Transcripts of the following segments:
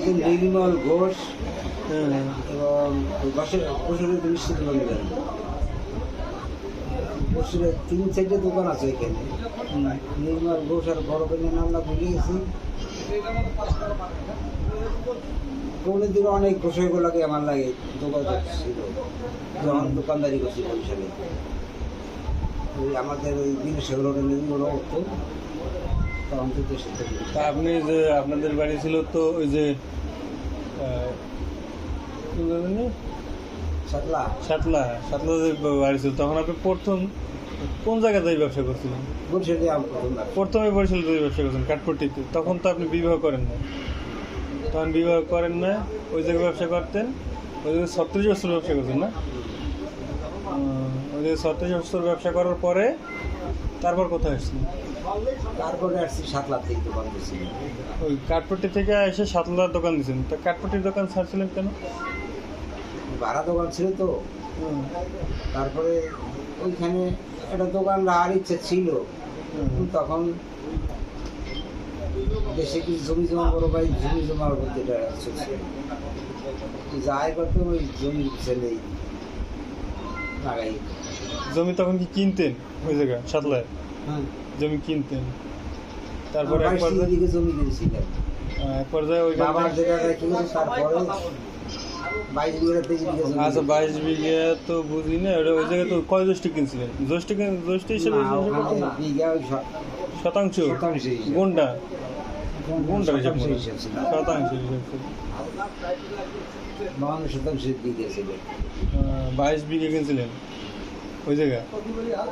হচ্ছেন নির্মল ঘোষ এবং বসুরের মিষ্টি দোকান দেন। বসুরের 3-4টে দোকান আছে এখানে। নির্মল ঘোষ আর বড় বোনের নামটা ভুলে গেছি। কোনের দিকে অনেক ঘোষগুলোকে আমার লাগে দোকান ছিল যখন দোকানদারি করছি বরিশালে। ওই আমাদের ওই বিদেশের হোটেলগুলো হতো তখন থেকে শিখতে। তা আপনি যে আপনাদের বাড়ি ছিল তো ওই যে সাতলা যে বাড়ি ছিল, তখন আপনি প্রথম কোন জায়গাতে ব্যবসা করছিলেন? বরিশালে প্রথমে বরিশালে ব্যবসা করছেন কাঠপট্টিতে। তখন তো আপনি বিবাহ করেন না, তখন বিবাহ করেন না, ওই জায়গায় ব্যবসা করতেন। ওই জায়গায় 36 বছর ব্যবসা করছেন না? ওই জায়গায় 36 বছর ব্যবসা করার পরে তারপর কোথায় আসছিলেন? তারপরে আসছি সাতলা থেকে দোকান দিয়েছি। ওই কাঠপট্টি থেকে এসে সাতলার দোকান দিয়েছেন। তা কাঠপট্টির দোকান ছাড়ছিলেন কেন? ভাড়া দোকান ছিল তো। তারপরে ওইখানে একটা দোকান রাখার ইচ্ছে ছিল, তখন দেশে কিছু জমি জমা বড় ভাই জমি জমা করতে এটা চলছিল। যাই করতে ওই জমির ছেলে লাগাই। জমি তখন কি কিনতেন ওই জায়গায় সাতলায়? হ্যাঁ, জমি কিনতেন। তারপরে এক জমি কিনেছিলাম এক পর্যায়ে ওই বাবার যেটা কি করেছে তারপরে 22 বিঘা 23 বিঘা জমি। আচ্ছা, 22 বিঘা তো বুঝি না। ওটা ওই জায়গায় তো কয় জ্যৈষ্ঠ কিনছিলেন? জ্যৈষ্ঠ হিসেবে বিঘা শতাংশ গুণটা হিসাব করে শতাংশ হিসাব করে 52% বিঘা ছিল। 22 বিঘা কিনছিলেন ওই জায়গায়।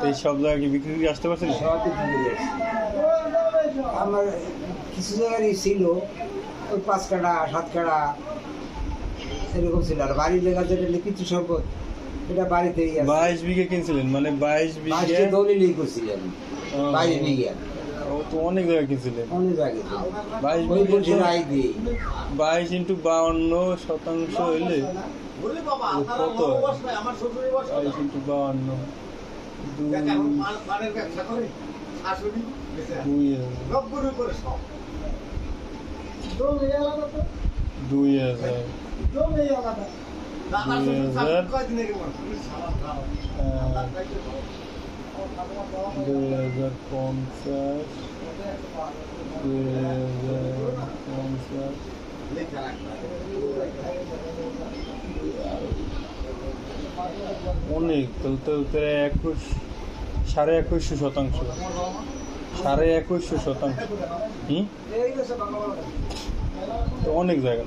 এই সব জায়গায় কি বিক্রি করে আসতে পারছিলেন? আমার কিছু জায়গায় ছিল ওই 5 কাঠা 7 কাঠা এরকম ছিল। আর বাড়ির জায়গা যেটা লিখিত সম্পদ এটা বাড়িতেই আছে। 22 বিঘা কিনছিলেন, মানে 22 বিঘা দলিলই করছিলেন। 22 বিঘা ও তো অনেক জায়গায় কিনছিলেন। অনেক জায়গায় 22 বিঘা 22 × 52 শতাংশ হইলে কত? 22 × 52 2000 অনেক। তাহলে 21.5 শতাংশ 21.5 শতাংশ। তো অনেক জায়গা।